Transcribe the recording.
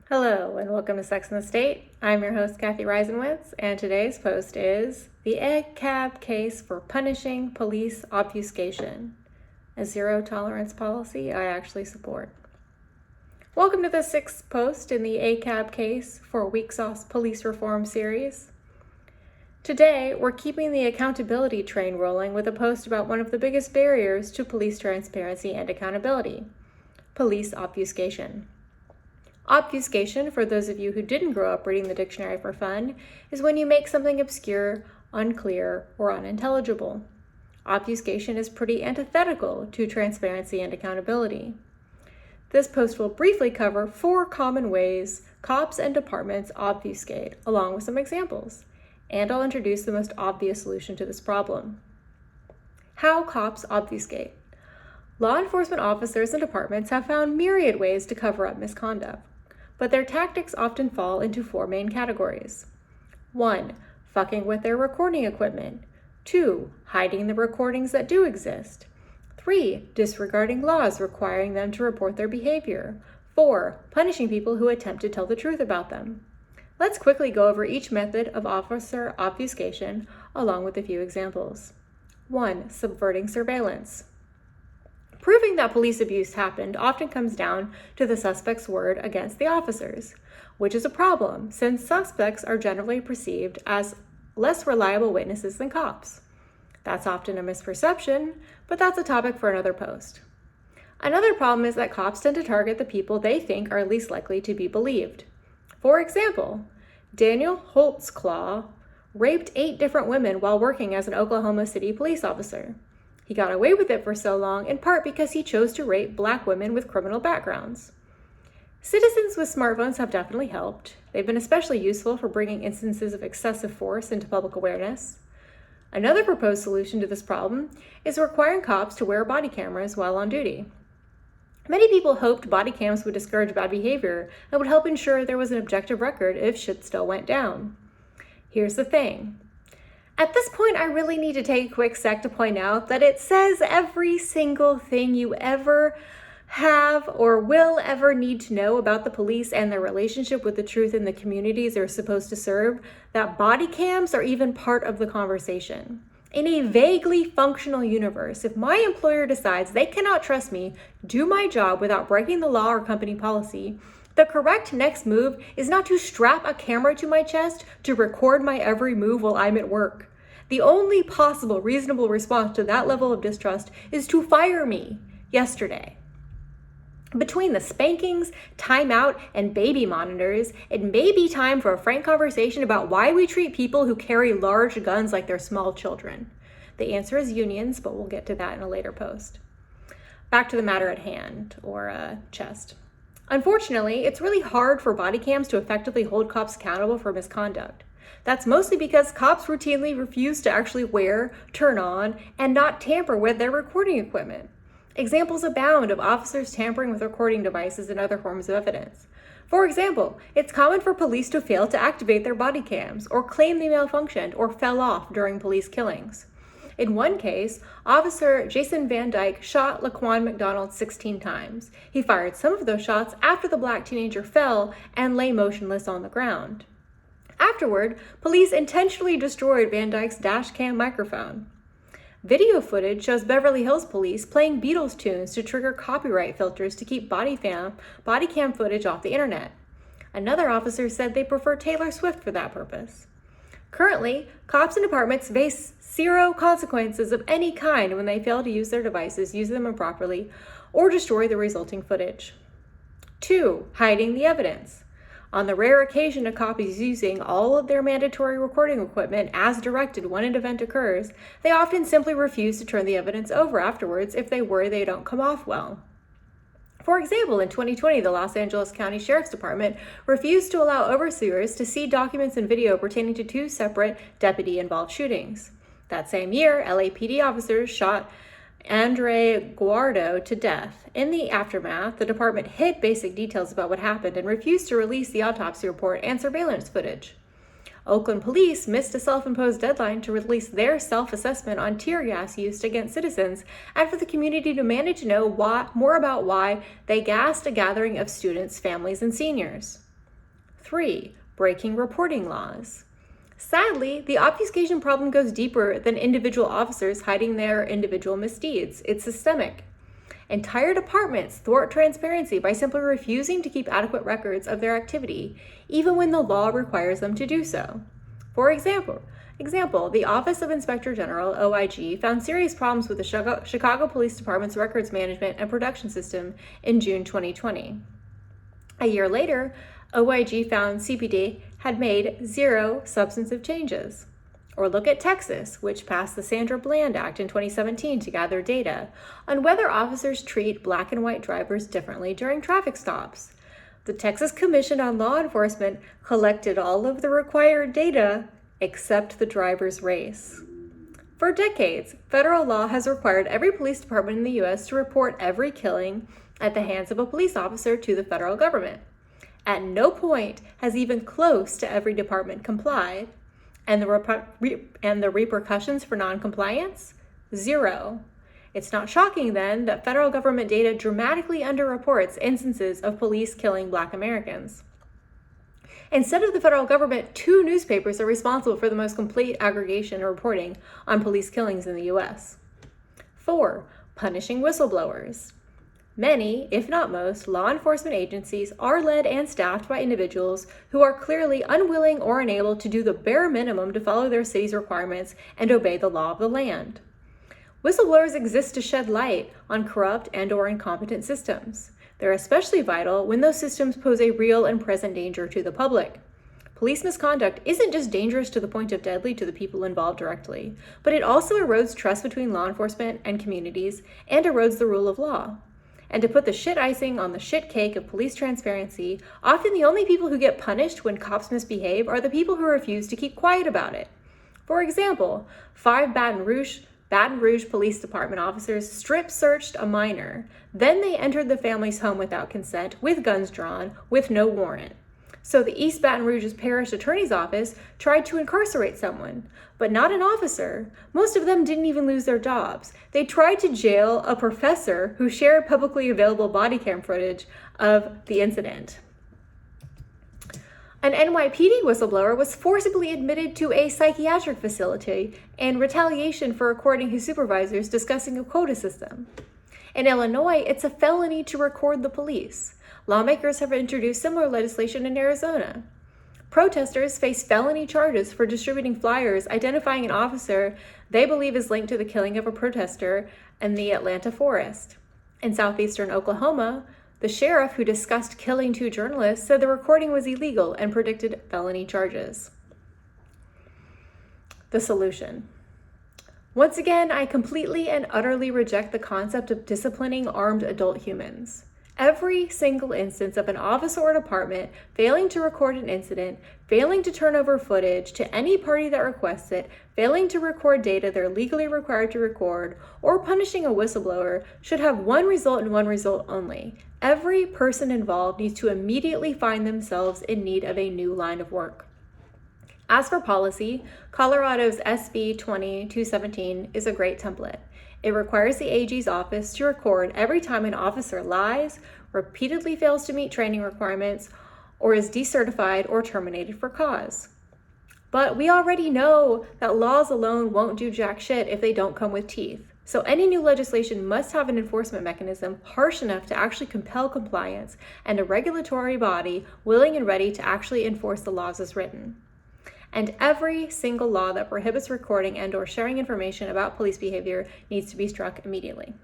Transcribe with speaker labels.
Speaker 1: Hello and welcome to Sex and the State. I'm your host Kathy Reisenwitz, and today's post is the ACAB case for punishing police obfuscation, a zero tolerance policy I actually support. Welcome to the sixth post in the ACAB case for Weeks Off Police Reform series. Today, we're keeping the accountability train rolling with a post about one of the biggest barriers to police transparency and accountability, police obfuscation. Obfuscation, for those of you who didn't grow up reading the dictionary for fun, is when you make something obscure, unclear, or unintelligible. Obfuscation is pretty antithetical to transparency and accountability. This post will briefly cover 4 common ways cops and departments obfuscate, along with some examples, and I'll introduce the most obvious solution to this problem. How cops obfuscate. Law enforcement officers and departments have found myriad ways to cover up misconduct, but their tactics often fall into 4 main categories. 1. Fucking with their recording equipment. 2. Hiding the recordings that do exist. 3. Disregarding laws requiring them to report their behavior. 4. Punishing people who attempt to tell the truth about them. Let's quickly go over each method of officer obfuscation along with a few examples. 1. Subverting surveillance. Proving that police abuse happened often comes down to the suspect's word against the officers, which is a problem since suspects are generally perceived as less reliable witnesses than cops. That's often a misperception, but that's a topic for another post. Another problem is that cops tend to target the people they think are least likely to be believed. For example, Daniel Holtzclaw raped 8 different women while working as an Oklahoma City police officer. He got away with it for so long in part because he chose to rape Black women with criminal backgrounds. Citizens with smartphones have definitely helped. They've been especially useful for bringing instances of excessive force into public awareness. Another proposed solution to this problem is requiring cops to wear body cameras while on duty. Many people hoped body cams would discourage bad behavior and would help ensure there was an objective record if shit still went down. Here's the thing. At this point, I really need to take a quick sec to point out that it says every single thing you ever have or will ever need to know about the police and their relationship with the truth in the communities they're supposed to serve, that body cams are even part of the conversation. In a vaguely functional universe, if my employer decides they cannot trust me, do my job without breaking the law or company policy, the correct next move is not to strap a camera to my chest to record my every move while I'm at work. The only possible reasonable response to that level of distrust is to fire me yesterday. Between the spankings, timeout, and baby monitors, it may be time for a frank conversation about why we treat people who carry large guns like they're small children. The answer is unions, but we'll get to that in a later post. Back to the matter at hand, or chest. Unfortunately, it's really hard for body cams to effectively hold cops accountable for misconduct. That's mostly because cops routinely refuse to actually wear, turn on, and not tamper with their recording equipment. Examples abound of officers tampering with recording devices and other forms of evidence. For example, it's common for police to fail to activate their body cams or claim they malfunctioned or fell off during police killings. In one case, Officer Jason Van Dyke shot Laquan McDonald 16 times. He fired some of those shots after the Black teenager fell and lay motionless on the ground. Afterward, police intentionally destroyed Van Dyke's dash cam microphone. Video footage shows Beverly Hills police playing Beatles tunes to trigger copyright filters to keep body cam footage off the internet. Another officer said they prefer Taylor Swift for that purpose. Currently, cops and departments face 0 consequences of any kind when they fail to use their devices, use them improperly, or destroy the resulting footage. 2. Hiding the evidence. On the rare occasion a cop is using all of their mandatory recording equipment as directed when an event occurs, they often simply refuse to turn the evidence over afterwards if they worry they don't come off well. For example, in 2020, the Los Angeles County Sheriff's Department refused to allow overseers to see documents and video pertaining to 2 separate deputy-involved shootings. That same year, LAPD officers shot Andre Guardo to death. In the aftermath, the department hid basic details about what happened and refused to release the autopsy report and surveillance footage. Oakland police missed a self-imposed deadline to release their self-assessment on tear gas used against citizens and for the community demanded to know more about why they gassed a gathering of students, families, and seniors. 3. Breaking reporting laws. Sadly, the obfuscation problem goes deeper than individual officers hiding their individual misdeeds. It's systemic. Entire departments thwart transparency by simply refusing to keep adequate records of their activity, even when the law requires them to do so. For example, the Office of Inspector General, OIG, found serious problems with the Chicago Police Department's records management and production system in June 2020. A year later, OIG found CPD had made 0 substantive changes. Or look at Texas, which passed the Sandra Bland Act in 2017 to gather data on whether officers treat black and white drivers differently during traffic stops. The Texas Commission on Law Enforcement collected all of the required data except the driver's race. For decades, federal law has required every police department in the U.S. to report every killing at the hands of a police officer to the federal government. At no point has even close to every department complied. And the repercussions for noncompliance? 0. It's not shocking then that federal government data dramatically underreports instances of police killing Black Americans. Instead of the federal government, 2 newspapers are responsible for the most complete aggregation and reporting on police killings in the U.S. 4. Punishing whistleblowers. Many, if not most, law enforcement agencies are led and staffed by individuals who are clearly unwilling or unable to do the bare minimum to follow their city's requirements and obey the law of the land. Whistleblowers exist to shed light on corrupt and/or incompetent systems. They're especially vital when those systems pose a real and present danger to the public. Police misconduct isn't just dangerous to the point of deadly to the people involved directly, but it also erodes trust between law enforcement and communities and erodes the rule of law. And to put the shit icing on the shit cake of police transparency, often the only people who get punished when cops misbehave are the people who refuse to keep quiet about it. For example, 5 Baton Rouge Police Department officers strip searched a minor. Then they entered the family's home without consent, with guns drawn, with no warrant. So the East Baton Rouge's Parish Attorney's Office tried to incarcerate someone, but not an officer. Most of them didn't even lose their jobs. They tried to jail a professor who shared publicly available Bodycam footage of the incident. An NYPD whistleblower was forcibly admitted to a psychiatric facility in retaliation for recording his supervisors discussing a quota system. In Illinois, it's a felony to record the police. Lawmakers have introduced similar legislation in Arizona. Protesters face felony charges for distributing flyers identifying an officer they believe is linked to the killing of a protester in the Atlanta forest. In southeastern Oklahoma, the sheriff who discussed killing 2 journalists said the recording was illegal and predicted felony charges. The solution. Once again, I completely and utterly reject the concept of disciplining armed adult humans. Every single instance of an office or department failing to record an incident, failing to turn over footage to any party that requests it, failing to record data they're legally required to record, or punishing a whistleblower should have one result and one result only. Every person involved needs to immediately find themselves in need of a new line of work. As for policy, Colorado's SB 20-217 is a great template. It requires the AG's office to record every time an officer lies, repeatedly fails to meet training requirements, or is decertified or terminated for cause. But we already know that laws alone won't do jack shit if they don't come with teeth. So any new legislation must have an enforcement mechanism harsh enough to actually compel compliance and a regulatory body willing and ready to actually enforce the laws as written. And every single law that prohibits recording and/or sharing information about police behavior needs to be struck immediately.